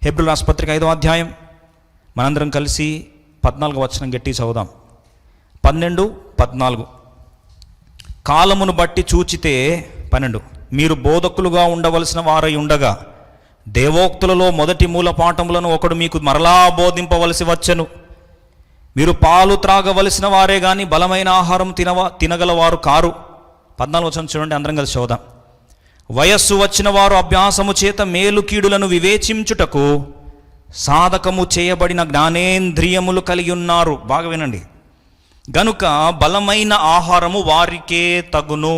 Hebrew రాసిన పత్రిక 5వ అధ్యాయం మనందరం కలిసి 14వ వచనం గట్టి చదువుదాం. 12, 14. కాలమును బట్టి చూచితే 12 మీరు బోధకులుగా ఉండవలసిన వారై ఉండగా దేవోక్తులలో మొదటి మూల పాఠములను ఒకడు మీకు మరలా బోధింపవలసి వచ్చెను. మీరు పాలు త్రాగవలసిన వారే గాని బలమైన ఆహారం తినగలవారు కారు. 14వ వచనం చూడండి, అందరం కలిసి చదువుదాం. వయస్సు వచ్చిన వారు అభ్యాసము చేత మేలు కీడులను వివేచించుటకు సాధకము చేయబడిన జ్ఞానేంద్రియములు కలిగి ఉన్నారు. బాగా వినండి. గనుక బలమైన ఆహారము వారికే తగును.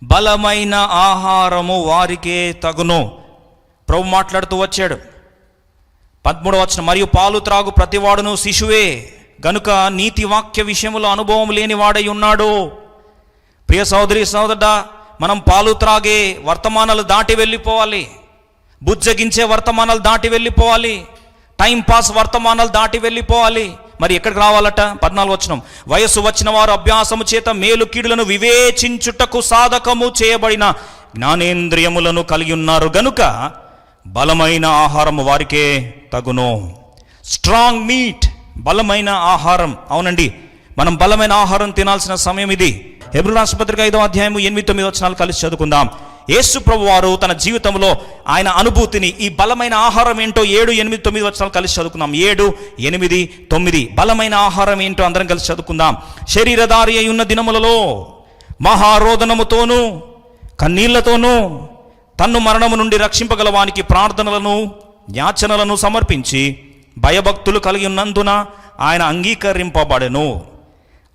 బలమైన ఆహారము వారికే తగును. ప్రభు మాట్లాడుతూ వచ్చాడు. 13వ వచనం, మరియు పాలు త్రాగు ప్రతివాడును శిశువే గనుక నీతి వాక్య విషయములో అనుభవం లేని వాడై ఉన్నాడు. ప్రియ సహోదరి సహోదరుడా, మనం పాలు త్రాగే వర్తమానాలు దాటి వెళ్ళిపోవాలి. బుజ్జగించే వర్తమానాలు దాటి వెళ్ళిపోవాలి. టైం పాస్ వర్తమానాలు దాటి వెళ్ళిపోవాలి. మరి ఎక్కడికి రావాలట? 14వ వచనం, వయస్సు వచ్చిన వారు అభ్యాసము చేత మేలు కీడులను వివేచించుటకు సాధకము చేయబడిన జ్ఞానేంద్రియములను కలిగి ఉన్నారు. గనుక బలమైన ఆహారం వారికే తగును. స్ట్రాంగ్ మీట్, బలమైన ఆహారం. అవునండి, మనం బలమైన ఆహారం తినాల్సిన సమయం ఇది. హెబ్రీ రాసిన పత్రిక 5వ అధ్యాయం 8, 9 వచనాలు కలిసి చదువుకుందాం. యేసు ప్రభు వారు తన జీవితంలో ఆయన అనుభూతిని, ఈ బలమైన ఆహారం ఏంటో 7, 8, 9 వచనాలు కలిసి చదువుకుందాం. 7, 8, 9 బలమైన ఆహారం ఏంటో అందరం కలిసి చదువుకుందాం. శరీరధారి అయి ఉన్న దినములలో మహారోదనముతోనూ కన్నీళ్లతోనూ తన్ను మరణము నుండి రక్షింపగలవానికి ప్రార్థనలను యాచనలను సమర్పించి భయభక్తులు కలిగి ఉన్నందున ఆయన అంగీకరింపబడెను.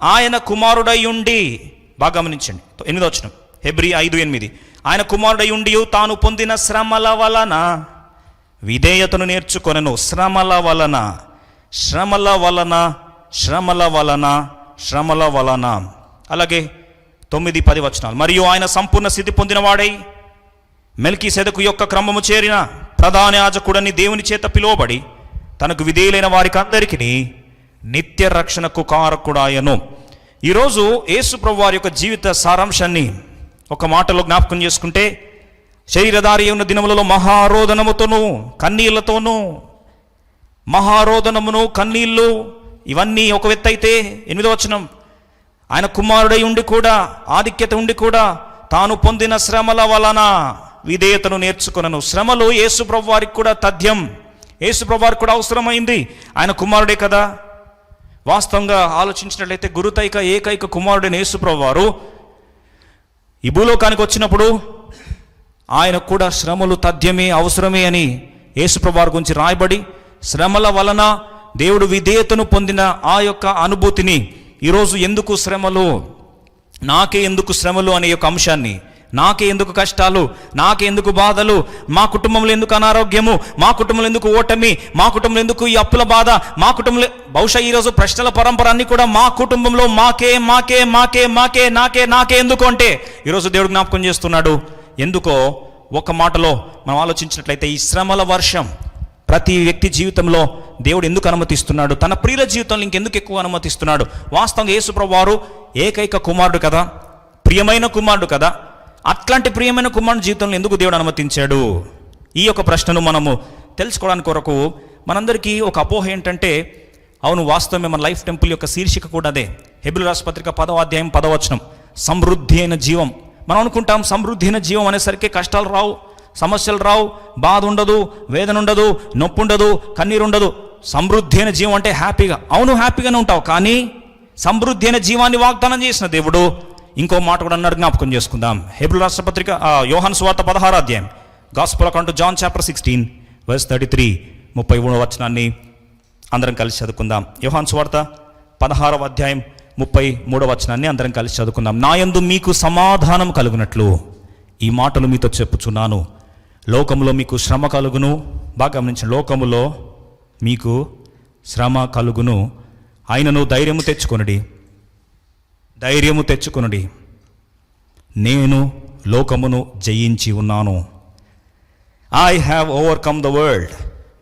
ఆయన కుమారుడై ఉండి, బాగా గమనించండి 8వ వచనం, హెబ్రీ 5, 8, ఆయన కుమారుడై ఉండి తాను పొందిన శ్రమల వలన విధేయతను నేర్చుకొనెను. శ్రమల వలన, శ్రమల వలన, శ్రమల వలన, శ్రమల వలన. అలాగే 9, 10 వచనాలు, మరియు ఆయన సంపూర్ణ స్థితి పొందిన వాడై మెల్కీసెదెకు యొక్క క్రమము చేరిన ప్రధాన యాజకుడని దేవుని చేత పిలువబడి తనకు విధేయులైన వారికి అందరికీ నిత్య రక్షణకు కారకుడాయను. ఈరోజు యేసు ప్రభు వారి యొక్క జీవిత సారాంశాన్ని ఒక మాటలో జ్ఞాపకం చేసుకుంటే, శరీరధారి ఉన్న దినములలో మహారోదనముతోనూ కన్నీళ్లతోనూ, మహారోదనమును కన్నీళ్ళు ఇవన్నీ ఒక ఎత్తైతే 8వ వచనం, ఆయన కుమారుడై ఉండి కూడా, ఆధిక్యత ఉండి కూడా తాను పొందిన శ్రమల వలన విధేయతను నేర్చుకొనను. శ్రమలు యేసు ప్రభు వారికి కూడా తథ్యం, యేసు ప్రభు వారికి కూడా అవసరమైంది. ఆయన కుమారుడే కదా. వాస్తవంగా ఆలోచించినట్లయితే గురుతైక ఏకైక కుమారుడైన యేసు ప్రభు వారు ఈ భూలోకానికి వచ్చినప్పుడు ఆయనకు కూడా శ్రమలు తథ్యమే, అవసరమే అని యేసు ప్రభు వారి గురించి రాయబడి, శ్రమల వలన దేవుడు విధేయతను పొందిన ఆ యొక్క అనుభూతిని ఈరోజు ఎందుకు శ్రమలు, నాకే ఎందుకు శ్రమలు అనే యొక్క అంశాన్ని, నాకే ఎందుకు కష్టాలు, నాకే ఎందుకు బాధలు, మా కుటుంబంలో ఎందుకు అనారోగ్యము, మా కుటుంబంలో ఎందుకు ఓటమి, మా కుటుంబంలో ఎందుకు ఈ అప్పుల బాధ, మా కుటుంబంలో బహుశా ఈరోజు ప్రశ్నల పరంపర అన్ని కూడా మా కుటుంబంలో మాకే మాకే మాకే మాకే నాకే నాకే ఎందుకు అంటే ఈరోజు దేవుడు జ్ఞాపకం చేస్తున్నాడు. ఎందుకో ఒక మాటలో మనం ఆలోచించినట్లయితే ఈ శ్రమల వర్షం ప్రతి వ్యక్తి జీవితంలో దేవుడు ఎందుకు అనుమతిస్తున్నాడు, తన ప్రియుల జీవితంలో ఇంకెందుకు ఎక్కువ అనుమతిస్తున్నాడు? వాస్తవంగా యేసు ప్రభు వారు ఏకైక కుమారుడు కదా, ప్రియమైన కుమారుడు కదా. అట్లాంటి ప్రియమైన కుమారుడు జీవితంలో ఎందుకు దేవుడు అనుమతించాడు? ఈ యొక్క ప్రశ్నను మనము తెలుసుకోవడానికి కొరకు మనందరికీ ఒక అపోహ ఏంటంటే, అవును వాస్తవమే, మన లైఫ్ టెంపుల్ యొక్క శీర్షిక కూడా అదే. హెబ్రీ రాసిన పత్రిక 10వ అధ్యాయం 10వ వచనం, సమృద్ధి అయిన జీవం. మనం అనుకుంటాం సమృద్ధి అయిన జీవం అనేసరికి కష్టాలు రావు, సమస్యలు రావు, బాధ ఉండదు, వేదన ఉండదు, నొప్పి ఉండదు, కన్నీరు ఉండదు. సమృద్ధి అయిన జీవం అంటే హ్యాపీగా, అవును హ్యాపీగానే ఉంటావు. కానీ సమృద్ధి అయిన జీవాన్ని వాగ్దానం చేసిన దేవుడు ఇంకో మాట కూడా అన్నాడు, జ్ఞాపకం చేసుకుందాం. హెబ్రీ రాసిన పత్రిక యోహాను సువార్త 16వ అధ్యాయం, gospel according to John chapter 16 verse 33, 33వ వచనాన్ని అందరం కలిసి చదువుకుందాం. యోహాను సువార్త 16వ అధ్యాయం 33వ వచనాన్ని అందరం కలిసి చదువుకుందాం. నా యందు మీకు సమాధానం కలుగునట్లు ఈ మాటలు మీతో చెప్పుచున్నాను. లోకములో మీకు శ్రమ కలుగును. బాగా గమనించండి, లోకములో మీకు శ్రమ కలుగును, ఆయనను ధైర్యము తెచ్చుకొనుడి, ధైర్యము తెచ్చుకొనుడి, నేను లోకమును జయించి ఉన్నాను. I have overcome the world,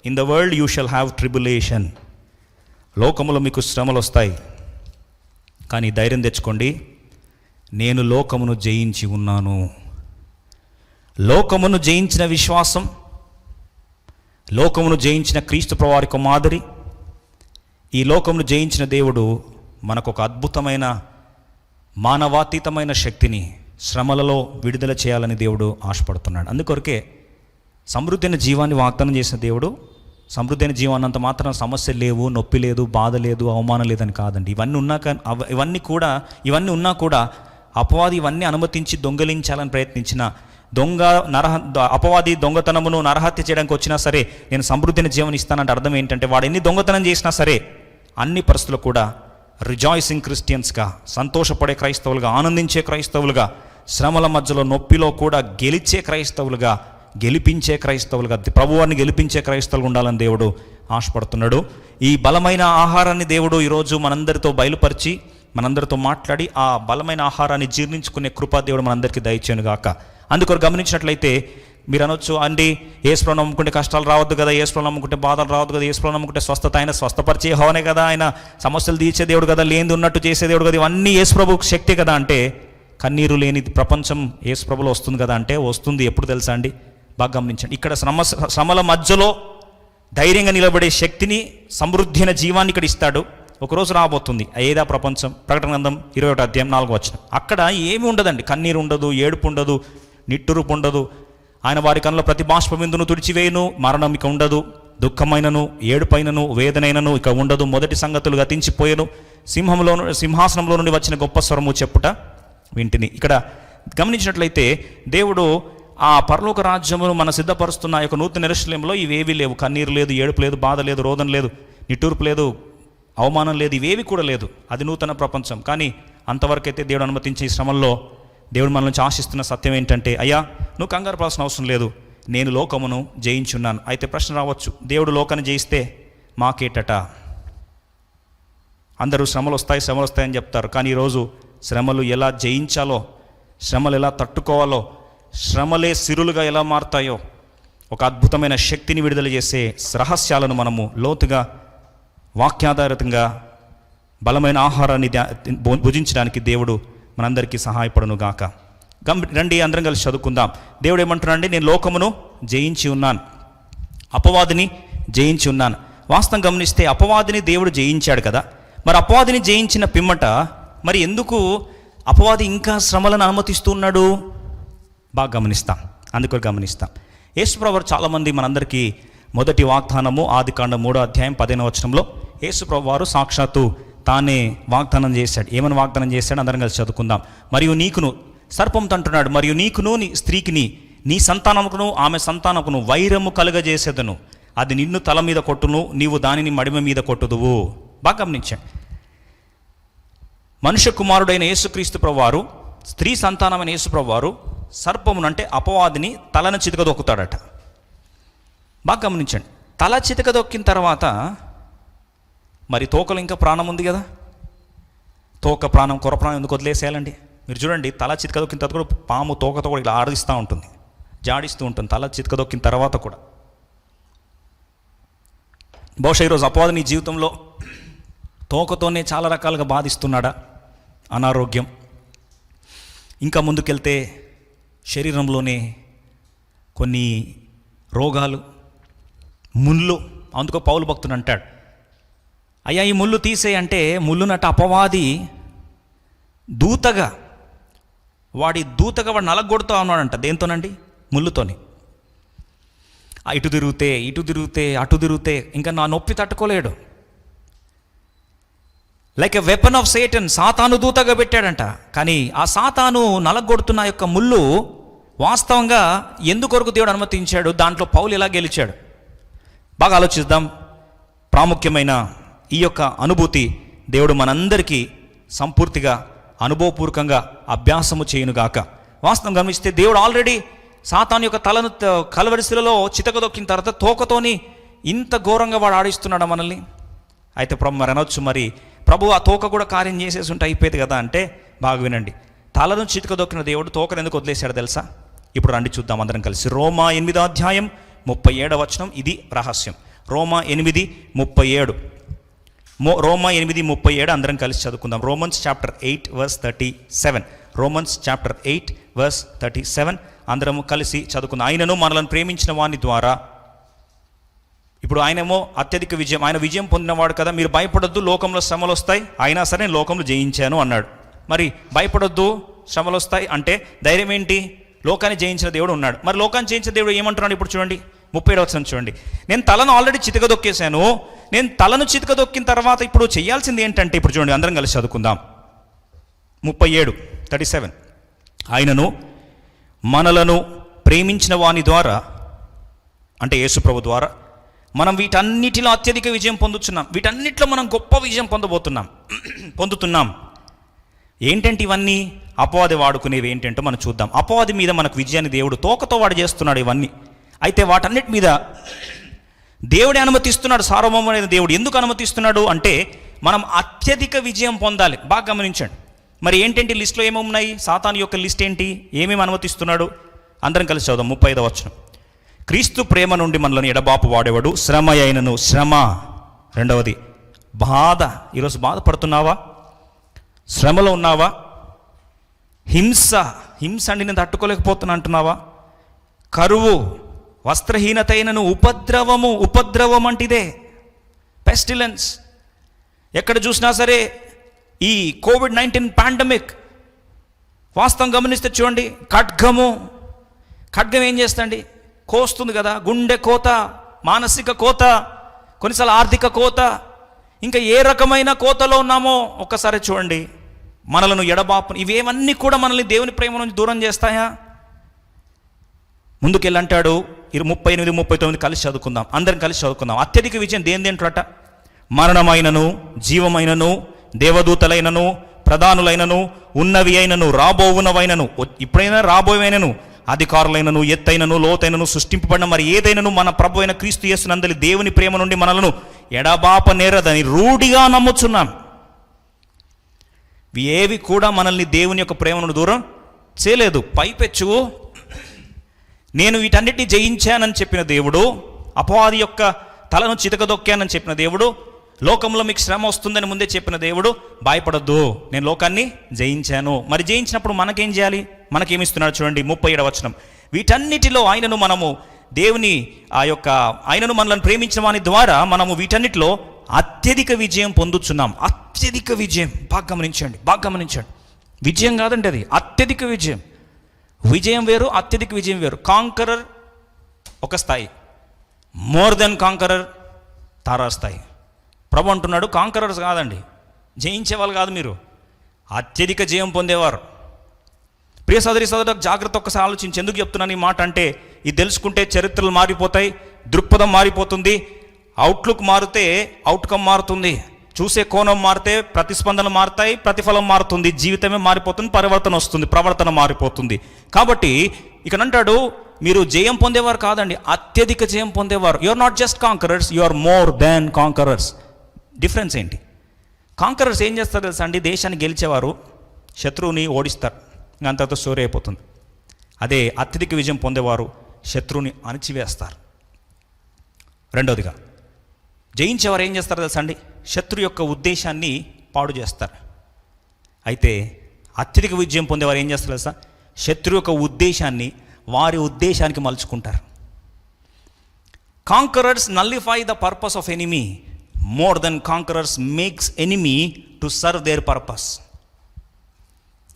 in the world you shall have tribulation. లోకములో మీకు శ్రమలు వస్తాయి, కానీ ధైర్యం తెచ్చుకోండి, నేను లోకమును జయించి ఉన్నాను. లోకమును జయించిన విశ్వాసం, లోకమును జయించిన క్రీస్తు ప్రభువారి యొక్క మాదిరి, ఈ లోకమును జయించిన దేవుడు మనకు ఒక అద్భుతమైన మానవాతీతమైన శక్తిని శ్రమలలో విడుదల చేయాలని దేవుడు ఆశపడుతున్నాడు. అందుకొరకే సమృద్ధి అయిన జీవాన్ని వాగ్దానం చేసిన దేవుడు, సమృద్ధి అయిన జీవం అన్నంత మాత్రం సమస్య లేవు, నొప్పి లేదు, బాధ లేదు, అవమానం లేదని కాదండి. ఇవన్నీ ఉన్నా కూడా అపవాది ఇవన్నీ అనుమతించి దొంగలించాలని ప్రయత్నించిన అపవాది దొంగతనమును నరహత్య చేయడానికి వచ్చినా సరే నేను సమృద్ధిని జీవనం ఇస్తానంటే అర్థం ఏంటంటే వాడు ఎన్ని దొంగతనం చేసినా సరే అన్ని పరిస్థితులు కూడా రిజాయిసింగ్ క్రిస్టియన్స్గా, సంతోషపడే క్రైస్తవులుగా, ఆనందించే క్రైస్తవులుగా, శ్రమల మధ్యలో నొప్పిలో కూడా గెలిచే క్రైస్తవులుగా, గెలిపించే క్రైస్తవులుగా, ప్రభువాన్ని గెలిపించే క్రైస్తవులు ఉండాలని దేవుడు ఆశపడుతున్నాడు. ఈ బలమైన ఆహారాన్ని దేవుడు ఈరోజు మనందరితో బయలుపరిచి మనందరితో మాట్లాడి ఆ బలమైన ఆహారాన్ని జీర్ణించుకునే కృపా దేవుడు మనందరికీ దయచేయను గాక. అందుకొరకు గమనించినట్లయితే మీరు అనొచ్చు, అండి యేసుప్రభువుని నమ్ముకుంటే కష్టాలు రావద్దు కదా, యేసుప్రభువుని నమ్ముకుంటే బాధలు రావద్దు కదా, యేసుప్రభువుని నమ్ముకుంటే స్వస్థత, ఆయన స్వస్థపరిచే హోనే కదా, ఆయన సమస్యలు తీర్చే దేవుడు కదా, లేనిది ఉన్నట్టు చేసే దేవుడు కదా, ఇవన్నీ యేసుప్రభువుకు శక్తి కదా అంటే కన్నీరు లేని ప్రపంచం యేసుప్రభువులో వస్తుంది కదా అంటే వస్తుంది. ఎప్పుడు తెలుసా అండి? బాగా గమనించండి. ఇక్కడ శ్రమల మధ్యలో ధైర్యంగా నిలబడే శక్తిని, సమృద్ధి అయిన జీవాన్ని ఇక్కడ ఇస్తాడు. ఒకరోజు రాబోతుంది. ఏదా ప్రపంచం? ప్రకటన గ్రంథం 21 అధ్యాయం 4వ వచనం. అక్కడ ఏమి ఉండదండి. కన్నీరు ఉండదు, ఏడుపు ఉండదు, నిట్టురుపు ఉండదు. ఆయన వారి కన్నుల ప్రతి బాష్పబిందును తుడిచివేయును, మరణం ఇక ఉండదు, దుఃఖమైనను ఏడుపైనను వేదనైనను ఇక ఉండదు, మొదటి సంగతులు గతించిపోయేను, సింహాసనంలో నుండి వచ్చిన గొప్ప స్వరము చెప్పుట వింటిని. ఇక్కడ గమనించినట్లయితే దేవుడు ఆ పరలోక రాజ్యమును మన సిద్ధపరుస్తున్న యొక్క నూతన యెరూషలేములో ఇవేవీ లేవు. కన్నీరు లేదు, ఏడుపు లేదు, బాధ లేదు, రోదన లేదు, నిట్టూర్పు లేదు, అవమానం లేదు, ఇవేవి కూడా లేదు. అది నూతన ప్రపంచం. కానీ అంతవరకైతే దేవుడు అనుమతించే ఈ శ్రమల్లో దేవుడు మన నుంచి ఆశిస్తున్న సత్యం ఏంటంటే, అయ్యా నువ్వు కంగారు పడాల్సిన అవసరం లేదు, నేను లోకమును జయించున్నాను. అయితే ప్రశ్న రావచ్చు, దేవుడు లోకాన్ని జయిస్తే మాకేటట? అందరూ శ్రమలు వస్తాయని చెప్తారు. కానీ ఈరోజు శ్రమలు ఎలా జయించాలో, శ్రమలు ఎలా తట్టుకోవాలో, శ్రమలే సిరులుగా ఎలా మారుతాయో, ఒక అద్భుతమైన శక్తిని విడుదల చేసే రహస్యాలను మనము లోతుగా వాక్యాధారితంగా బలమైన ఆహారాన్ని భుజించడానికి దేవుడు మనందరికీ సహాయపడును గాక. రండి అందరం కలిసి చదువుకుందాం. దేవుడు ఏమంటున్నాడండి? నేను లోకమును జయించి ఉన్నాను, అపవాదిని జయించి ఉన్నాను. వాస్తవం గమనిస్తే అపవాదిని దేవుడు జయించాడు కదా, మరి అపవాదిని జయించిన పిమ్మట మరి ఎందుకు అపవాది ఇంకా శ్రమలను అనుమతిస్తూ ఉన్నాడు? బాగా గమనిస్తాం. అందుకు గమనిస్తాం. యేసుప్రభువారు చాలామంది మనందరికీ మొదటి వాగ్దానము ఆదికాండం 3వ అధ్యాయం 15వ వచనంలో యేసుప్రభువారు సాక్షాత్తు తానే వాగ్దానం చేశాడు. ఏమని వాగ్దానం చేశాడు? అందరం కలిసి చదువుకుందాం. మరియు నీకును, సర్పంతో అంటున్నాడు, మరియు నీకును నీ స్త్రీకిని, నీ సంతానముకును ఆమె సంతానముకును వైరము కలుగజేసేదను, అది నిన్ను తల మీద కొట్టును, నీవు దానిని మడిమ మీద కొట్టుదువు. బాగా గమనించండి. మనుష్య కుమారుడైన యేసుక్రీస్తు ప్రభువారు, స్త్రీ సంతానమైన యేసు ప్రభువారు సర్పమునంటే అపవాదిని తలను చితకదొక్కుతాడట. బాగా గమనించండి. తల చితకదొక్కిన తర్వాత మరి తోకలు ఇంకా ప్రాణం ఉంది కదా, తోక ప్రాణం, కొర ప్రాణం ఎందుకు వదిలేసేయాలండి? మీరు చూడండి, తల చితకదొక్కిన తర్వాత కూడా పాము తోకతో కూడా ఇలా ఆడిస్తూ ఉంటుంది, జాడిస్తూ ఉంటుంది. తల చితకదొక్కిన తర్వాత కూడా బహుశా ఈరోజు అపవాది నీ జీవితంలో తోకతోనే చాలా రకాలుగా బాధిస్తున్నాడా? అనారోగ్యం, ఇంకా ముందుకెళ్తే శరీరంలోనే కొన్ని రోగాలు, ముళ్ళు. అందుకో పౌలు భక్తుడు అంటాడు, అయ్యా ఈ ముళ్ళు తీసేయంటే ముళ్ళునట అపవాది దూతగా వాడు నలగొడుతూ ఉన్నాడంట. దేంతోనండి? ముళ్ళుతోని. ఇటు తిరిగితే అటు తిరిగితే ఇంకా నా నొప్పి తట్టుకోలేడు. Like a weapon of Satan, సాతాను దూతగా పెట్టాడంట. కానీ ఆ సాతాను నలగొడుతున్న యొక్క ముళ్ళు వాస్తవంగా ఎందుకొరకు దేవుడు అనుమతించాడు? దాంట్లో పౌలు ఎలా గెలిచాడు? బాగా ఆలోచిద్దాం. ప్రాముఖ్యమైన ఈ యొక్క అనుభూతి దేవుడు మనందరికీ సంపూర్తిగా అనుభవపూర్వకంగా అభ్యాసము చేయునుగాక. వాస్తవం గమనిస్తే దేవుడు ఆల్రెడీ సాతాను యొక్క తలను కలవరిశిలలో చితకదొక్కిన తర్వాత తోకతోని ఇంత ఘోరంగా వాడు ఆడిస్తున్నాడు మనల్ని. అయితే మరి అనొచ్చు, మరి ప్రభు ఆ తోక కూడా కార్యం చేసేసి ఉంటే అయిపోయేది కదా అంటే, బాగా వినండి. తలను చితకదొక్కిన దేవుడు తోకను ఎందుకు వదిలేశాడు తెలుసా? ఇప్పుడు రండి చూద్దాం అందరం కలిసి. రోమా 8వ అధ్యాయం 37వ వచనం. ఇది రహస్యం. రోమా 8:37. రోమా 8:37 అందరం కలిసి చదువుకుందాం. Romans chapter 8 verse 37. Romans chapter 8 verse 37 అందరం కలిసి చదువుకుందాం. ఆయనను మనలను ప్రేమించిన వాని ద్వారా ఇప్పుడు ఆయనేమో అత్యధిక విజయం, ఆయన విజయం పొందినవాడు కదా, మీరు భయపడొద్దు, లోకంలో శ్రమలు వస్తాయి, అయినా సరే నేను లోకంలో జయించాను అన్నాడు. మరి భయపడొద్దు, శ్రమలు వస్తాయి అంటే ధైర్యం ఏంటి? లోకాన్ని జయించిన దేవుడు ఉన్నాడు. మరి లోకాన్ని జయించిన దేవుడు ఏమంటున్నాడు? ఇప్పుడు చూడండి 37వ వచనం చూడంండి. నేను తలను ఆల్రెడీ చితకదొక్కేశాను, నేను తలను చితకదొక్కిన తర్వాత ఇప్పుడు చేయాల్సింది ఏంటంటే, ఇప్పుడు చూడండి అందరం కలిసి చదువుకుందాం. 37:37 ఆయనను మనలను ప్రేమించిన వాని ద్వారా, అంటే యేసుప్రభు ద్వారా మనం వీటన్నిటిలో అత్యధిక విజయం పొందుతున్నాం. వీటన్నిటిలో మనం గొప్ప విజయం పొందుతున్నాం. ఏంటంటే ఇవన్నీ అపవాది వాడుకునేవి ఏంటంటో మనం చూద్దాం. అపవాది మీద మనకు విజయాన్ని దేవుడు తోకతో వాడు చేస్తున్నాడు ఇవన్నీ. అయితే వాటన్నిటి మీద దేవుడే అనుమతిస్తున్నాడు. సార్వభౌమైన దేవుడు ఎందుకు అనుమతిస్తున్నాడు అంటే మనం అత్యధిక విజయం పొందాలి. బాగా గమనించండి. మరి ఏంటంటే లిస్టులో ఏమేమున్నాయి? సాతాను యొక్క లిస్ట్ ఏంటి? ఏమేమి అనుమతిస్తున్నాడు? అందరం కలిసి చదువుదాం 35వ వచనం. క్రీస్తు ప్రేమ నుండి మనల్ని ఎడబాపు వాడేవాడు శ్రమ అయినను, శ్రమ. రెండవది బాధ. ఈరోజు బాధపడుతున్నావా? శ్రమలో ఉన్నావా? హింస అండి నేను తట్టుకోలేకపోతున్నా అంటున్నావా? కరువు, వస్త్రహీనత అయినను, ఉపద్రవం అంటే ఇదే పెస్టిలెన్స్. ఎక్కడ చూసినా సరే ఈ కోవిడ్-19 పాండమిక్ వాస్తవం గమనిస్తే చూడండి, ఖడ్గం ఏం చేస్తండి? కోస్తుంది కదా. గుండె కోత, మానసిక కోత, కొన్నిసార్లు ఆర్థిక కోత, ఇంకా ఏ రకమైన కోతలో ఉన్నామో ఒక్కసారి చూడండి. మనలను ఎడబాపు, ఇవేవన్నీ కూడా మనల్ని దేవుని ప్రేమ నుంచి దూరం చేస్తాయా? ముందుకెళ్ళంటాడు 38-39 కలిసి చదువుకుందాం, అందరం కలిసి చదువుకుందాం. అత్యధిక విజయం దేంటట? మరణమైనను, జీవమైనను, దేవదూతలైనను, ప్రధానులైనను, ఉన్నవి అయినను, రాబోవునవైనను, ఇప్పుడైనా రాబోయేనను, అధికారులైనను, ఎత్తైనను, లోతైనను, సృష్టింపబడిన మరి ఏదైనను మన ప్రభు అయిన క్రీస్తు యేసునందలి దేవుని ప్రేమ నుండి మనలను ఎడబాప నేరదని రూఢిగా నమ్ముచున్నాం. ఏవి కూడా మనల్ని దేవుని యొక్క ప్రేమ నుండి దూరం చేయలేదు. పైపెచ్చు నేను వీటన్నిటిని జయించానని చెప్పిన దేవుడు, అపవాది యొక్క తలను చితకదొక్కానని చెప్పిన దేవుడు, లోకంలో మీకు శ్రమ వస్తుందని ముందే చెప్పిన దేవుడు, భయపడొద్దు, నేను లోకాన్ని జయించాను. మరి జయించినప్పుడు మనకేం చేయాలి? మనకేమిస్తున్నాడు చూడండి 37వ వచనం. వీటన్నిటిలో ఆయనను మనము దేవుని ఆయనను మనల్ని ప్రేమించిన వాని ద్వారా మనము వీటన్నిటిలో అత్యధిక విజయం పొందుతున్నాం. అత్యధిక విజయం. బాగా గమనించండి. విజయం కాదండి అది, అత్యధిక విజయం. విజయం వేరు, అత్యధిక విజయం వేరు. కాంకరర్ ఒక స్థాయి, మోర్ దెన్ కాంకరర్ తారా స్థాయి. ప్రభు అంటున్నాడు కాంకరర్స్ కాదండి, జయించేవాళ్ళు కాదు మీరు, అత్యధిక జయం పొందేవారు. ప్రియ సోదరులకు జాగ్రత్త. ఒక్కసారి ఆలోచించి ఎందుకు చెప్తున్నాను ఈ మాట అంటే, ఇది తెలుసుకుంటే చరిత్రలు మారిపోతాయి, దృక్పథం మారిపోతుంది, అవుట్లుక్ మారితే అవుట్కమ్ మారుతుంది, చూసే కోణం మారితే ప్రతిస్పందన మారుతాయి, ప్రతిఫలం మారుతుంది, జీవితమే మారిపోతుంది, పరివర్తన వస్తుంది, ప్రవర్తన మారిపోతుంది. కాబట్టి ఇక్కడ అంటాడు మీరు జయం పొందేవారు కాదండి, అత్యధిక జయం పొందేవారు. You are not just conquerors, you are more than conquerors. Difference ఏంటి? కాంకరర్స్ ఏం చేస్తారు తెలుసా అండి? దేశాన్ని గెలిచేవారు శత్రువుని ఓడిస్తారు, అంతతో స్టోరీ అయిపోతుంది. అదే అత్యధిక విజయం పొందేవారు శత్రువుని అణిచివేస్తారు. రెండవదిగా జయించేవారు ఏం చేస్తారు తెలుసా అండి? శత్రు యొక్క ఉద్దేశాన్ని పాడు చేస్తారు. అయితే అత్యధిక విజయం పొందేవారు ఏం చేస్తారు తెలుసా? శత్రు యొక్క ఉద్దేశాన్ని వారి ఉద్దేశానికి మలుచుకుంటారు. Conquerors nullify the purpose of enemy more than conquerors makes enemy to serve their purpose.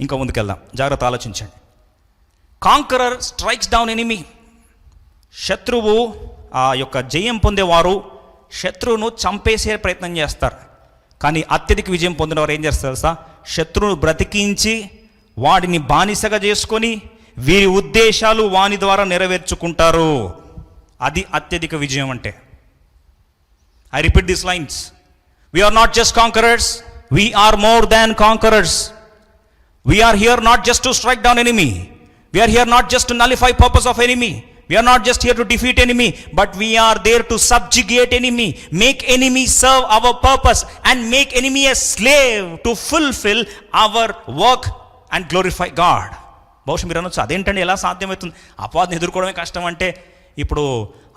ఇంకా ముందుకెళ్దాం, జాగ్రత్త ఆలోచించండి. Conqueror strikes down enemy. శత్రువు ఆ యొక్క జయం పొందేవారు శత్రువును చంపేసే ప్రయత్నం చేస్తారు. కానీ అత్యధిక విజయం పొందినవారు ఏం చేస్తారు తెలుసా? శత్రువును బ్రతికించి వాడిని బానిసగా చేసుకొని వీరి ఉద్దేశాలు వాని ద్వారా నెరవేర్చుకుంటారు. అది అత్యధిక విజయం అంటే. I repeat these lines. We are not just conquerors, we are more than conquerors. We are here not just to strike down enemy. We are here not just to nullify purpose of enemy. We are not just here to defeat enemy, but we are there to subjugate enemy, make enemy serve our purpose, and make enemy a slave to fulfill our work and glorify God. బహుశా మీరు అనొచ్చు, అదేంటండి ఎలా సాధ్యమవుతుంది? అపవాదిని ఎదుర్కోవడమే కష్టం అంటే, ఇప్పుడు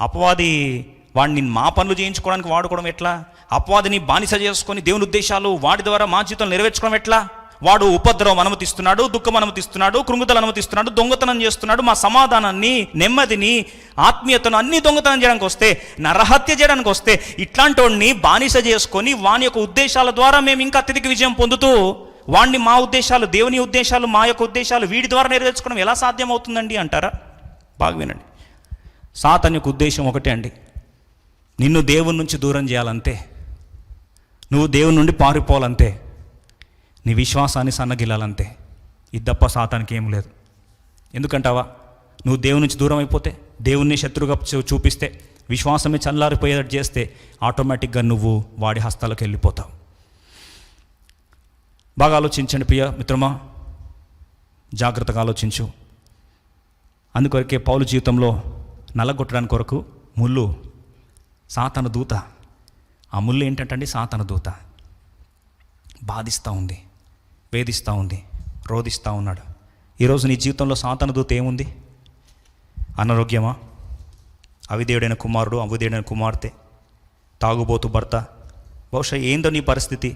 అపవాది వాడిని మా పనులు చేయించుకోవడానికి వాడుకోవడం ఎట్లా? అపవాదిని బానిస చేసుకొని దేవుని ఉద్దేశాలు వాడి ద్వారా మా జీవితం నెరవేర్చుకోవడం ఎట్లా? వాడు ఉపద్రవం అనుమతిస్తున్నాడు, దుఃఖం అనుమతిస్తున్నాడు, కృంగుదలు అనుమతిస్తున్నాడు, దొంగతనం చేస్తున్నాడు. మా సమాధానాన్ని, నెమ్మదిని, ఆత్మీయతను అన్ని దొంగతనం చేయడానికి వస్తే, నరహత్య చేయడానికి వస్తే, ఇట్లాంటి వాడిని బానిస చేసుకొని వాని యొక్క ఉద్దేశాల ద్వారా మేము ఇంకా అత్యధిక విజయం పొందుతూ వాడిని మా ఉద్దేశాలు, దేవుని ఉద్దేశాలు, మా యొక్క ఉద్దేశాలు వీడి ద్వారా నెరవేర్చుకోవడం ఎలా సాధ్యం అవుతుందండి అంటారా? బాగా వినండి. సాతాను యొక్క ఉద్దేశం ఒకటే అండి, నిన్ను దేవుని నుంచి దూరం చేయాలంతే, నువ్వు దేవుని నుండి పారిపోవాలంతే, నీ విశ్వాసాన్ని సన్నగిల్లాలంతే. ఇది తప్ప సాతానికి ఏం లేదు. ఎందుకంటావా? నువ్వు దేవుని నుంచి దూరం అయిపోతే, దేవుణ్ణి శత్రువుగా చూపిస్తే, విశ్వాసమే చల్లారిపోయేటట్టు చేస్తే ఆటోమేటిక్గా నువ్వు వాడి హస్తాలకు వెళ్ళిపోతావు. బాగా ఆలోచించండి ప్రియ మిత్రమా, జాగ్రత్తగా ఆలోచించు. అందుకొరకే పౌలు జీవితంలో నల్లగొట్టడానికి కొరకు ముళ్ళు, సాతాను దూత. ఆ ముళ్ళు ఏంటంటే సాతాను దూత బాధిస్తూ ఉంది, వేధిస్తూ ఉంది, రోధిస్తూ ఉన్నాడు. ఈరోజు నీ జీవితంలో సాతాను దూత ఏముంది? అనారోగ్యమా? అవిధేయుడైన కుమారుడు, అవిధేయుడైన కుమార్తె, తాగుబోతు భర్త, బహుశా ఏందో నీ పరిస్థితి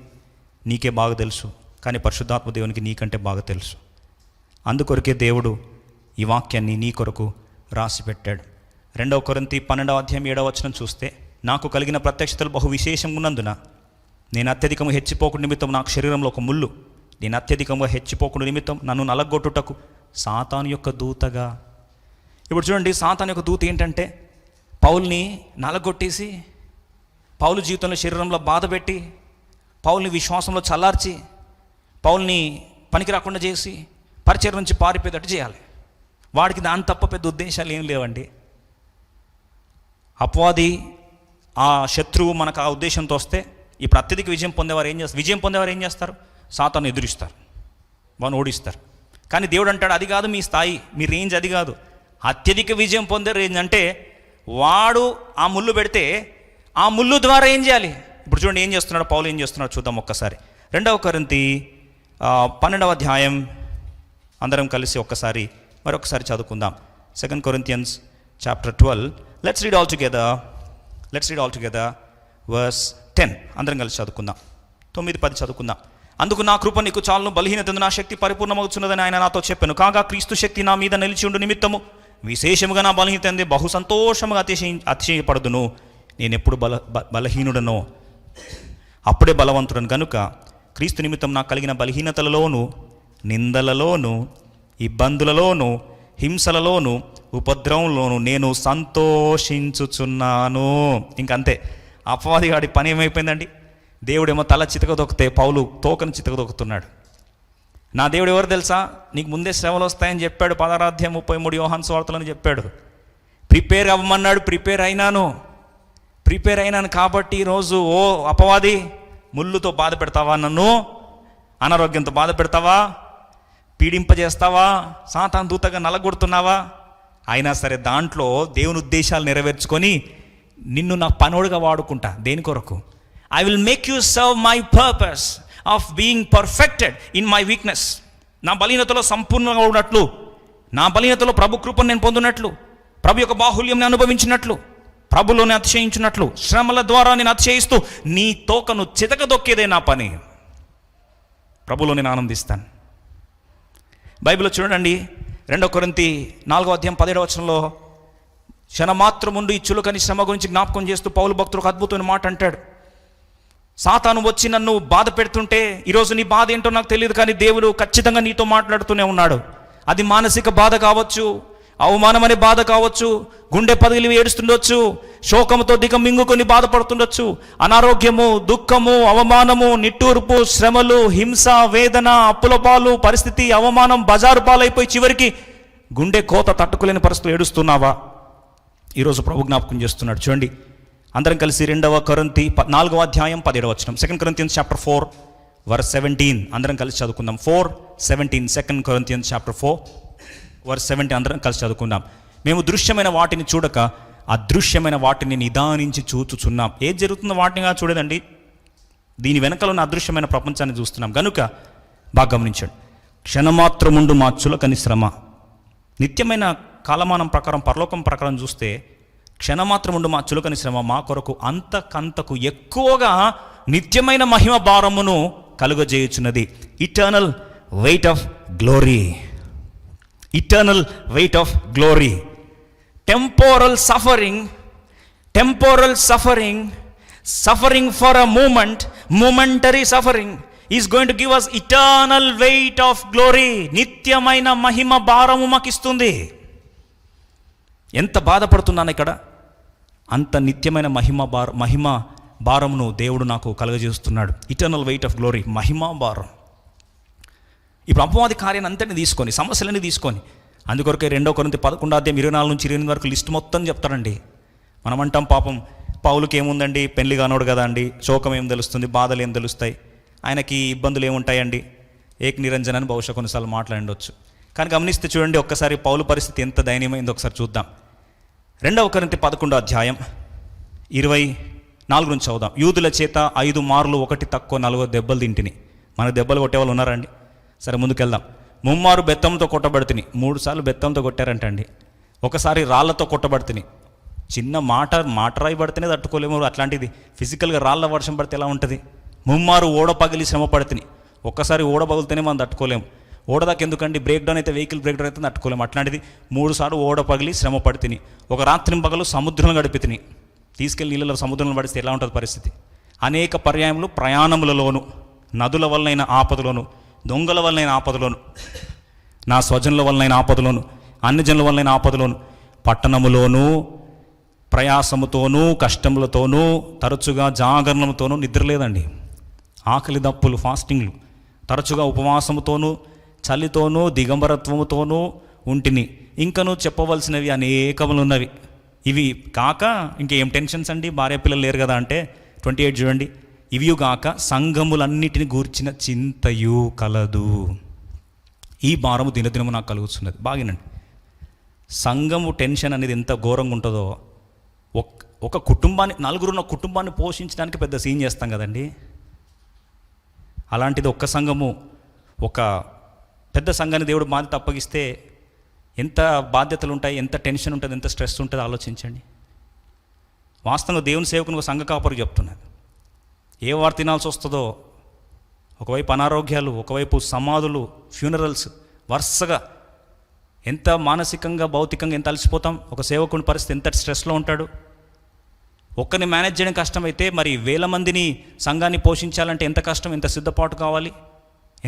నీకే బాగా తెలుసు, కానీ పరిశుద్ధాత్మ దేవునికి నీకంటే బాగా తెలుసు. అందుకొరకే దేవుడు ఈ వాక్యాన్ని నీ కొరకు రాసి పెట్టాడు. 2 కొరింథీ 12:7 చూస్తే, నాకు కలిగిన ప్రత్యక్షతలు బహు విశేషంగా ఉన్నందున నేను అత్యధికంగా హెచ్చిపోకుండా నిమిత్తం నాకు శరీరంలో ఒక ముళ్ళు, నేను అత్యధికంగా హెచ్చిపోకుండా నిమిత్తం నన్ను నలగొట్టుటకు సాతాను యొక్క దూతగా. ఇప్పుడు చూడండి, సాతాను యొక్క దూత ఏంటంటే పౌల్ని నలగొట్టేసి, పౌలు జీవితంలో శరీరంలో బాధ పెట్టి, పౌల్ని విశ్వాసంలో చల్లార్చి, పౌల్ని పనికి రాకుండా చేసి, పరిచయం నుంచి పారిపోయేటట్టు చేయాలి. వాడికి దాని తప్ప పెద్ద ఉద్దేశాలు ఏం లేవండి. అపవాది, ఆ శత్రువు మనకు ఆ ఉద్దేశంతో వస్తే, ఇప్పుడు అత్యధిక విజయం పొందేవారు ఏం చేస్తారు? సాతాను ఎదురిస్తారు, వాడిని ఓడిస్తారు. కానీ దేవుడు అంటాడు, అది కాదు మీ స్థాయి, మీ రేంజ్ అది కాదు. అత్యధిక విజయం పొందే రేంజ్ అంటే వాడు ఆ ముళ్ళు పెడితే ఆ ముళ్ళు ద్వారా ఏం చేయాలి? ఇప్పుడు చూడండి ఏం చేస్తున్నాడు పౌలు, ఏం చేస్తున్నాడు చూద్దాం ఒక్కసారి. 2 కొరింథీ 12 అందరం కలిసి మరొకసారి చదువుకుందాం. 2 Corinthians chapter 12. Let's read all together verse 10. అందరం కలిసి చదువుకుందాం. 9-10 చదువుకుందాం. అందుకు నా కృప నీకు చాలును, బలహీనతందు నా శక్తి పరిపూర్ణమవుతున్నదని ఆయన నాతో చెప్పాను. కాగా క్రీస్తు శక్తి నా మీద నిలిచి ఉండు నిమిత్తము విశేషముగా నా బలహీనత బహు సంతోషముగా అతిశయపడుదును. నేను ఎప్పుడు బలహీనుడనో అప్పుడే బలవంతుడను కనుక క్రీస్తు నిమిత్తం నాకు కలిగిన బలహీనతలలోను, నిందలలోను, ఇబ్బందులలోను, హింసలలోను, ఉపద్రవంలోను నేను సంతోషించుచున్నాను. ఇంకంతే. అపవాది గాడి పని ఏమైపోయిందండి? దేవుడేమో తల చితకదొక్కితే పౌలు తోకను చితకదొక్కుతున్నాడు. నా దేవుడు ఎవరు తెలుసా? నీకు ముందే శ్రమలు వస్తాయని చెప్పాడు. 16:33 యోహాను సువార్తలని చెప్పాడు. ప్రిపేర్ అవ్వమన్నాడు. ప్రిపేర్ అయినాను కాబట్టి ఈరోజు ఓ అపవాది, ముళ్ళుతో బాధ పెడతావా? నన్ను అనారోగ్యంతో బాధ పెడతావా? పీడింపజేస్తావా? సాతాను దూతగా నలగొడుతున్నావా? అయినా సరే దాంట్లో దేవుని ఉద్దేశాలు నెరవేర్చుకొని నిన్ను నా పనోడుగా వాడుకుంటా. దేని కొరకు? I will make you serve my purpose of being perfected in my weakness. నా బలహీనతలో సంపూర్ణంగా ఉన్నట్లు, నా బలహీనతలో ప్రభు కృపను నేను పొందినట్లు, ప్రభు యొక్క బాహుల్యం అనుభవించినట్లు, ప్రభులోనే అతిశయించినట్లు, శ్రమల ద్వారా నేను అతిశయిస్తూ నీ తోకను చితకదొక్కేదే నా పని. ప్రభులో నేను ఆనందిస్తాను. బైబిల్లో చూడండి, 2 కొరింథీ 4:17 క్షణమాత్రముండు ఈ చులకని శ్రమ గురించి జ్ఞాపకం చేస్తూ పౌలు భక్తుడు ఒక అద్భుతమైన మాట అంటాడు. సాతాను వచ్చి నన్ను బాధ పెడుతుంటే, ఈరోజు నీ బాధ ఏంటో నాకు తెలియదు, కానీ దేవుడు ఖచ్చితంగా నీతో మాట్లాడుతూనే ఉన్నాడు. అది మానసిక బాధ కావచ్చు, అవమానం అనే బాధ కావచ్చు, గుండె పగిలి ఏడుస్తుండొచ్చు, శోకంతో దిగమింగుకొని బాధపడుతుండొచ్చు, అనారోగ్యము, దుఃఖము, అవమానము, నిట్టూర్పు, శ్రమలు, హింస, వేదన, అప్పుల పాలు పరిస్థితి, అవమానం, బజారు పాలైపోయి చివరికి గుండె కోత తట్టుకోలేని పరిస్థితులు ఏడుస్తున్నావా? ఈరోజు ప్రభు జ్ఞాపకం చేస్తున్నాడు. చూడండి అందరం కలిసి 2 కొరింథీ 4:17 2 Corinthians chapter 4 verse 17 అందరం కలిసి చదువుకుందాం. 4:17 2 Corinthians chapter 4 verse 17 అందరం కలిసి చదువుకుందాం. మేము దృశ్యమైన వాటిని చూడక అదృశ్యమైన వాటిని నిదానించి చూచుచున్నాం. ఏది జరుగుతుందో వాటినిగా చూడదండి, దీని వెనకలో ఉన్న అదృశ్యమైన ప్రపంచాన్ని చూస్తున్నాం. గనుక బాగా గమనించండి. క్షణమాత్రముండు మా చులకని శ్రమ. నిత్యమైన కాలమానం ప్రకారం, పరలోకం ప్రకారం చూస్తే క్షణమాత్రముండు మా చులకని శ్రమ మా కొరకు అంతకంతకు ఎక్కువగా నిత్యమైన మహిమ భారమును కలుగజేయుచున్నది. Eternal weight of glory. Eternal weight of glory. Temporal suffering, suffering for a moment, momentary suffering is going to give us eternal weight of glory. నిత్యమైన మహిమ భారము మాకిస్తుంది. ఎంత బాధపడుతున్నాను ఇక్కడ, అంత నిత్యమైన మహిమ భారమును దేవుడు నాకు కలుగజేస్తున్నాడు. ఇటర్నల్ వెయిట్ ఆఫ్ గ్లోరీ, మహిమ భారం. ఇప్పుడు అపవాది కార్యాన్ని అంతటిని తీసుకొని, సమస్యలన్నీ తీసుకొని, అందుకొరకే 2 కొరింథీ 11:24-28 వరకు లిస్ట్ మొత్తం చెప్తారండి. మనం అంటాం పాపం పౌలుకి ఏముందండి, పెళ్లి కానోడు కదా అండి, శోకం ఏం తెలుస్తుంది, బాధలు ఏం తెలుస్తాయి, ఆయనకి ఇబ్బందులు ఏముంటాయండి, ఏక నిరంజన్ అని బహుశా కొన్నిసార్లు మాట్లాడవచ్చు. కానీ గమనిస్తే చూడండి ఒక్కసారి పౌలు పరిస్థితి ఎంత దయనీయమైందో ఒకసారి చూద్దాం. 2 కొరింథీ 11:24 నుంచి చదువుదాం. యూదుల చేత 5 మార్లు 1 తక్కువ 4 దెబ్బలు తింటిని. మనకు దెబ్బలు కొట్టేవాళ్ళు ఉన్నారండి? సరే ముందుకెళ్దాం. 3 మారు బెత్తంతో కొట్టబడితిని. 3 సార్లు బెత్తంతో కొట్టారంటండి. ఒకసారి రాళ్లతో కొట్టబడితిని. చిన్న మాట రాయబడితేనే తట్టుకోలేము, అట్లాంటిది ఫిజికల్గా రాళ్ళ వర్షం పడితే ఎలా ఉంటుంది? 3 మారు ఓడ పగిలి శ్రమ పడితిని. ఒక్కసారి ఓడ పగిలితేనే మనం తట్టుకోలేము. ఓడ దాకా ఎందుకండి, బ్రేక్ డౌన్ అయితే, వెహికల్ బ్రేక్ డౌన్ అయితే తట్టుకోలేము. అట్లాంటిది 3 సార్లు ఓడ పగిలి శ్రమ పడితిని. ఒక రాత్రి పగలు సముద్రంలో గడిపితిని. తీసుకెళ్ళి నీళ్ళలో సముద్రంలో పడిస్తే ఎలా ఉంటుంది పరిస్థితి? అనేక పర్యాయములు ప్రయాణములలోను, నదుల వల్లైన ఆపదలోను, దొంగల వల్లైన ఆపదలోను, నా స్వజనుల వల్లైన ఆపదలోను, అన్యజనుల వల్లైన ఆపదలోను, పట్టణములోను ప్రయాసముతోనూ కష్టములతోనూ తరచుగా జాగరణముతోనూ నిద్రలేదండి. ఆకలి దప్పులు, ఫాస్టింగ్లు, తరచుగా ఉపవాసముతోనూ చలితోనూ దిగంబరత్వముతోనూ ఉంటిని. ఇంకనూ చెప్పవలసినవి అనేకములున్నవి. ఇవి కాక ఇంకేం టెన్షన్స్ అండి, భార్య పిల్లలు లేరు కదా అంటే 28 చూడండి. ఇవి కాక సంఘములన్నిటిని గూర్చిన చింతయు కలదు. ఈ భారము దినదినము నాకు కలుగుతున్నది. బాగినండి, సంఘము టెన్షన్ అనేది ఎంత ఘోరంగా ఉంటుందో. ఒక కుటుంబాన్ని, నలుగురున్న కుటుంబాన్ని పోషించడానికి పెద్ద సీన్ చేస్తాం కదండి. అలాంటిది ఒక్క సంఘము, ఒక పెద్ద సంఘాన్ని దేవుడు బాధ్యత అప్పగిస్తే ఎంత బాధ్యతలు ఉంటాయి, ఎంత టెన్షన్ ఉంటుంది, ఎంత స్ట్రెస్ ఉంటుంది ఆలోచించండి. వాస్తవంగా దేవుని సేవకుని సంఘ కాపరికి చెప్తున్నది. ఏ వారు తినాల్సి వస్తుందో, ఒకవైపు అనారోగ్యాలు, ఒకవైపు సమాధులు, ఫ్యూనరల్స్, వరుసగా ఎంత మానసికంగా భౌతికంగా ఎంత అలసిపోతాం. ఒక సేవకుని పరిస్థితి ఎంత స్ట్రెస్లో ఉంటాడు. ఒక్కరిని మేనేజ్ చేయడం కష్టమైతే మరి 1000 మందిని సంఘాన్ని పోషించాలంటే ఎంత కష్టం, ఎంత సిద్ధపాటు కావాలి,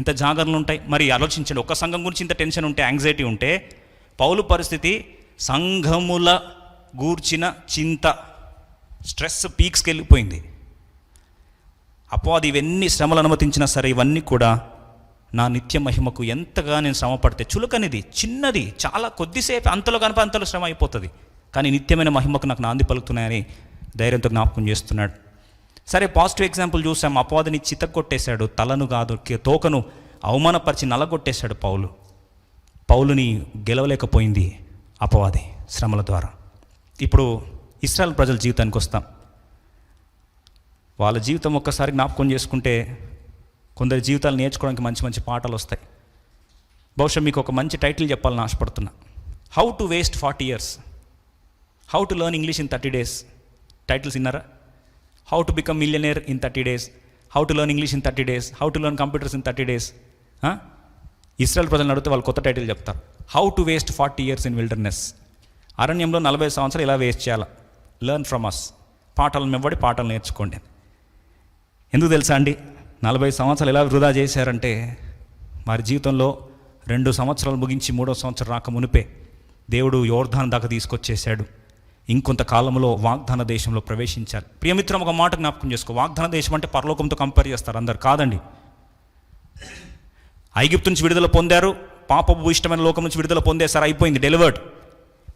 ఎంత జాగరణలు ఉంటాయి. మరి ఆలోచించండి, ఒక్క సంఘం గురించి ఇంత టెన్షన్ ఉంటే, యాంగ్జైటీ ఉంటే, పౌలు పరిస్థితి సంఘముల గూర్చిన చింత, స్ట్రెస్ పీక్స్కి వెళ్ళిపోయింది. అపవాది ఇవన్నీ శ్రమలు అనుమతించినా సరే ఇవన్నీ కూడా నా నిత్య మహిమకు ఎంతగా నేను శ్రమ పడితే, చులకనిది, చిన్నది, చాలా కొద్దిసేపు, అంతలో కనుక అంతలో శ్రమ అయిపోతుంది, కానీ నిత్యమైన మహిమకు నాకు నాంది పలుకుతున్నాయని ధైర్యంతో జ్ఞాపకం చేస్తున్నాడు. సరే, పాజిటివ్ ఎగ్జాంపుల్ చూసాం. అపవాదిని చితక్కొట్టేశాడు, తలను కాదు తోకను అవమానపరిచి నలగొట్టేశాడు పౌలుని గెలవలేకపోయింది అపవాది శ్రమల ద్వారా. ఇప్పుడు ఇశ్రాయేలు ప్రజల జీవితానికి వస్తాం. వాళ్ళ జీవితం ఒక్కసారి జ్ఞాపకం చేసుకుంటే కొందరి జీవితాలు నేర్చుకోవడానికి మంచి మంచి పాఠాలు వస్తాయి. బహుశా మీకు ఒక మంచి టైటిల్ చెప్పాలని ఆశపడుతున్నా. How to waste 40 years, how to learn English in 30 days. Titles విన్నారా? How to become millionaire in 30 days, how to learn English in 30 days, how to learn computers in 30 days. ఇశ్రాయేలు ప్రజలను అడిగితే వాళ్ళు కొత్త టైటిల్ చెప్తారు. How to waste 40 years in wilderness. అరణ్యంలో 40 సంవత్సరాలు ఇలా వేస్ట్ చేయాలా, లెర్న్ ఫ్రమ్ అస్. పాఠాలను మెవ్వడి, పాఠాలు నేర్చుకోండి. ఎందుకు తెలుసా అండి? 40 సంవత్సరాలు ఎలా వృధా చేశారంటే, వారి జీవితంలో 2 సంవత్సరాలు ముగించి 3వ సంవత్సరం రాక మునిపే దేవుడు యోర్దాను దాకా తీసుకొచ్చేశాడు. ఇంకొంత కాలంలో వాగ్దాన దేశంలో ప్రవేశించారు. ప్రియమిత్రం, ఒక మాట జ్ఞాపకం చేసుకో. వాగ్దాన దేశం అంటే పరలోకంతో కంపేర్ చేస్తారు అందరు, కాదండి. ఐగుప్తు నుంచి విడుదల పొందారు, పాపపు ఇష్టమైన లోకం నుంచి విడుదల పొందేశారు, అయిపోయింది, డెలివర్డ్.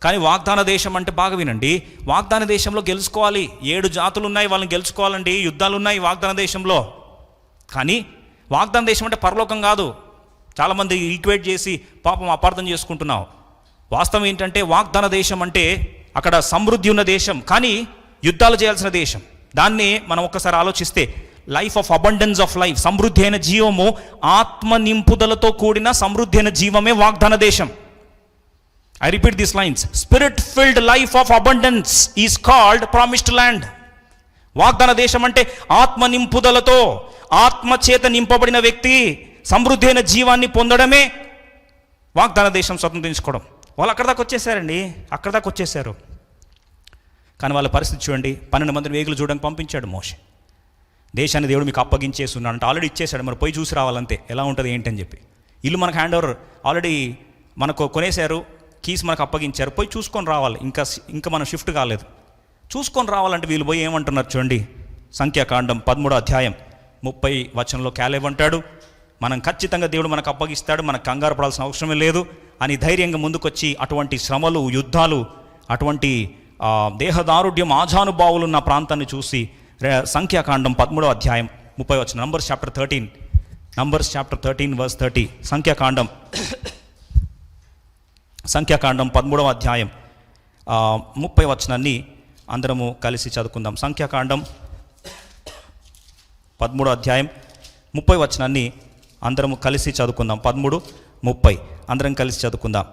కానీ వాగ్దాన దేశం అంటే బాగా వినండి, వాగ్దాన దేశంలో గెలుచుకోవాలి. 7 జాతులు ఉన్నాయి, వాళ్ళని గెలుచుకోవాలండి. యుద్ధాలు ఉన్నాయి వాగ్దాన దేశంలో. కానీ వాగ్దాన దేశం అంటే పరలోకం కాదు. చాలామంది ఈక్వేట్ చేసి పాపం అపార్థం చేసుకుంటున్నావు. వాస్తవం ఏంటంటే వాగ్దాన దేశం అంటే అక్కడ సమృద్ధి ఉన్న దేశం, కానీ యుద్ధాలు చేయాల్సిన దేశం. దాన్ని మనం ఒక్కసారి ఆలోచిస్తే life of abundance of life, సమృద్ధి అయిన జీవము, ఆత్మ నింపుదలతో కూడిన సమృద్ధి అయిన జీవమే వాగ్దాన దేశం. I repeat these lines. Spirit filled life of abundance is called promised land. వాగ్దాన దేశం అంటే ఆత్మ నింపుదలతో, ఆత్మ చేత నింపబడిన వ్యక్తి సమృద్ధి అయిన జీవాన్ని పొందడమే వాగ్దాన దేశం స్వతంత్రించుకోవడం. వాళ్ళు అక్కడ దాకా వచ్చేసారండి, అక్కడ దాకా వచ్చేసారు. కానీ వాళ్ళ పరిస్థితి చూడండి. 12 మందిని వేగులు చూడడానికి పంపించాడు మోషే. దేశాన్ని దేవుడు మీకు అప్పగించేస్తున్నాడు అంటే ఆల్రెడీ ఇచ్చేశాడు, మరి పోయి చూసి రావాలంతే ఎలా ఉంటుంది ఏంటని చెప్పి. ఇల్లు మనకు హ్యాండ్ ఓవర్ ఆల్రెడీ మనకు కొనేశారు, కీస్ మనకు అప్పగించారు, పోయి చూసుకొని రావాలి. ఇంకా మనం షిఫ్ట్ కాలేదు, చూసుకొని రావాలంటే వీళ్ళు పోయి ఏమంటున్నారు చూడండి. సంఖ్యాకాండం 13వ అధ్యాయం 30 వచనంలో క్యాలేబ్ అంటాడు, మనం ఖచ్చితంగా దేవుడు మనకు అప్పగిస్తాడు, మనకు కంగారు పడాల్సిన అవసరమే లేదు అని ధైర్యంగా ముందుకొచ్చి అటువంటి శ్రమలు, యుద్ధాలు, అటువంటి దేహదారుఢ్యం, ఆజానుభావులు ఉన్న ప్రాంతాన్ని చూసి సంఖ్యాకాండం 13వ అధ్యాయం 30 వచనం, నంబర్స్ చాప్టర్ 13 వర్స్ 30. సంఖ్యాకాండం 13వ అధ్యాయం 30 వచనాన్ని అందరము కలిసి చదువుకుందాం. సంఖ్యాకాండం 13వ అధ్యాయం 30 వచనాన్ని అందరము కలిసి చదువుకుందాం. 13:30 అందరం కలిసి చదువుకుందాం.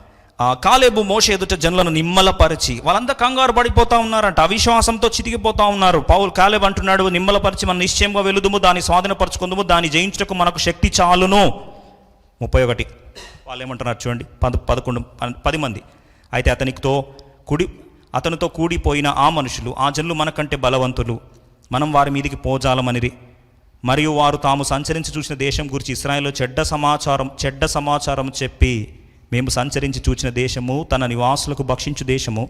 కాలేబు మోషే ఎదుట జనులను నిమ్మలపరిచి, వాళ్ళంతా కంగారు పడిపోతూ ఉన్నారంట, అవిశ్వాసంతో చితికిపోతూ ఉన్నారు. కాలేబు అంటున్నాడు, నిమ్మలపరిచి మనం నిశ్చయంగా వెలుదుము, దాన్ని స్వాధీనపరచుకుందాము, దాన్ని జయించుటకు మనకు శక్తి చాలును. 31 వాళ్ళు ఏమంటున్నారు చూడండి. 10 మంది. అయితే అతనితో కూడిపోయిన ఆ మనుషులు, ఆ జనులు మనకంటే బలవంతులు, మనం వారి మీదికి పోజాలమనిరి. మరియు వారు తాము సంచరించి చూసిన దేశం గురించి ఇశ్రాయేలులో చెడ్డ సమాచారం చెప్పి, మేము సంచరించి చూచిన దేశము తన నివాసులకు భక్షించు దేశము,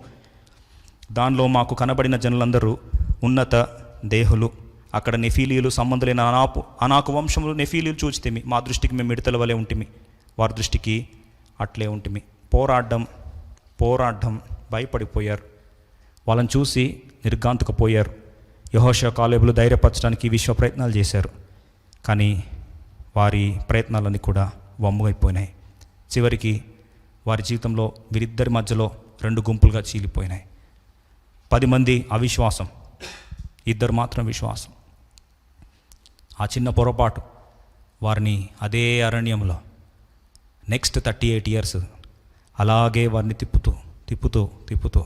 దానిలో మాకు కనబడిన జనులందరూ ఉన్నత దేహులు, అక్కడ నెఫీలీయులు సంబంధులైన అనాకు వంశములు నెఫీలీయులు చూచితేమి, మా దృష్టికి మేము మిడతల వలె ఉంటిమి, వారి దృష్టికి అట్లే ఉంటిమి. పోరాడడం భయపడిపోయారు, వాళ్ళని చూసి నిర్గాంతకపోయారు. యెహోషువ కాలేబులు ధైర్యపరచడానికి విశ్వ ప్రయత్నాలు చేశారు, కానీ వారి ప్రయత్నాలన్నీ కూడా వమ్ముగైపోయినాయి. చివరికి వారి జీవితంలో వీరిద్దరి మధ్యలో 2 గుంపులుగా చీలిపోయినాయి. 10 మంది అవిశ్వాసం, 2 మాత్రం విశ్వాసం. ఆ చిన్న పొరపాటు వారిని అదే అరణ్యంలో నెక్స్ట్ 38 ఇయర్స్ అలాగే వారిని తిప్పుతూ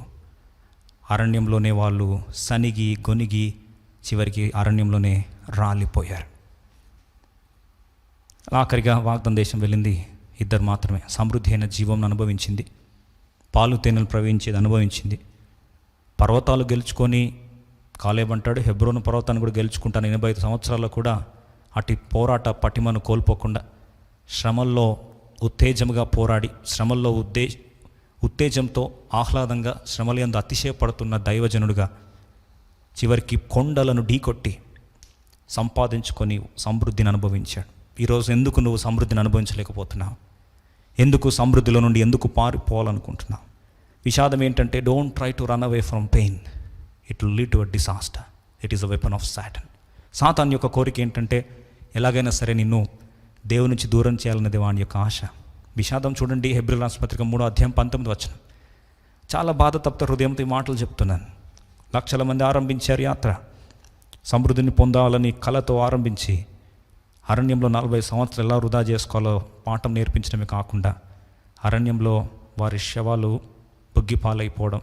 అరణ్యంలోనే వాళ్ళు సనిగి గొనిగి చివరికి అరణ్యంలోనే రాలిపోయారు. ఆఖరిగా వాగ్దాన దేశం వెళ్ళింది 2 మాత్రమే. సమృద్ధి అయిన జీవం అనుభవించింది, పాలు తేనెలు ప్రవహించేది అనుభవించింది. పర్వతాలు గెలుచుకొని కాలేబు అంటాడు, హెబ్రోను పర్వతాన్ని కూడా గెలుచుకుంటాను 85 సంవత్సరాల్లో కూడా అటు పోరాట పటిమను కోల్పోకుండా, శ్రమల్లో ఉత్తేజముగా పోరాడి, శ్రమల్లో ఉత్తేజంతో ఆహ్లాదంగా శ్రమలందు అతిశయపడుతున్న దైవజనుడుగా చివరికి కొండలను ఢీకొట్టి సంపాదించుకొని సమృద్ధిని అనుభవించాడు. ఈరోజు ఎందుకు నువ్వు సమృద్ధిని అనుభవించలేకపోతున్నావు? ఎందుకు సమృద్ధిలో నుండి ఎందుకు పారిపోవాలనుకుంటున్నావు? విషాదం ఏంటంటే, don't try to run away from pain, it will lead to a disaster. It is a weapon of Satan. Satan యొక్క కోరిక ఏంటంటే, ఎలాగైనా సరే నిన్ను దేవుని నుంచి దూరం చేయాలన్నది వాని యొక్క ఆశ. విషాదం చూడండి, హెబ్రీయుల రాసిన పత్రిక 3వ అధ్యాయం 19 వచనం. చాలా బాధతప్త హృదయంతో ఈ మాటలు చెప్తున్నాను. లక్షల మంది ఆరంభించారు యాత్ర, సమృద్ధిని పొందాలని కలతో ఆరంభించి అరణ్యంలో 40 సంవత్సరాలు ఎలా వృధా చేసుకోవాలో పాఠం నేర్పించడమే కాకుండా అరణ్యంలో వారి శవాలు బొగ్గిపాలైపోవడం,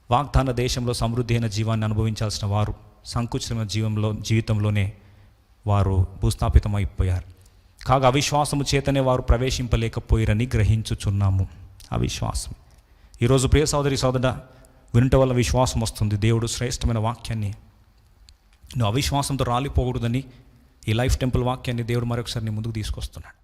వాగ్దాన దేశంలో సమృద్ధి అయిన జీవాన్ని అనుభవించాల్సిన వారు సంకుచితమైన జీవితంలోనే వారు భూస్థాపితమైపోయారు. కాగా అవిశ్వాసము చేతనే వారు ప్రవేశింపలేకపోయారని గ్రహించుచున్నాము. అవిశ్వాసం. ఈరోజు ప్రియ సోదరి సోదరుడా, వినటం వల్ల విశ్వాసం వస్తుంది. దేవుడు శ్రేష్టమైన వాక్యాన్ని, నువ్వు అవిశ్వాసంతో రాలిపోకూడదని ఈ లైఫ్ టెంపుల్ వాక్యాన్ని దేవుడు మరొకసారి నీ ముందుకు తీసుకొస్తున్నాడు.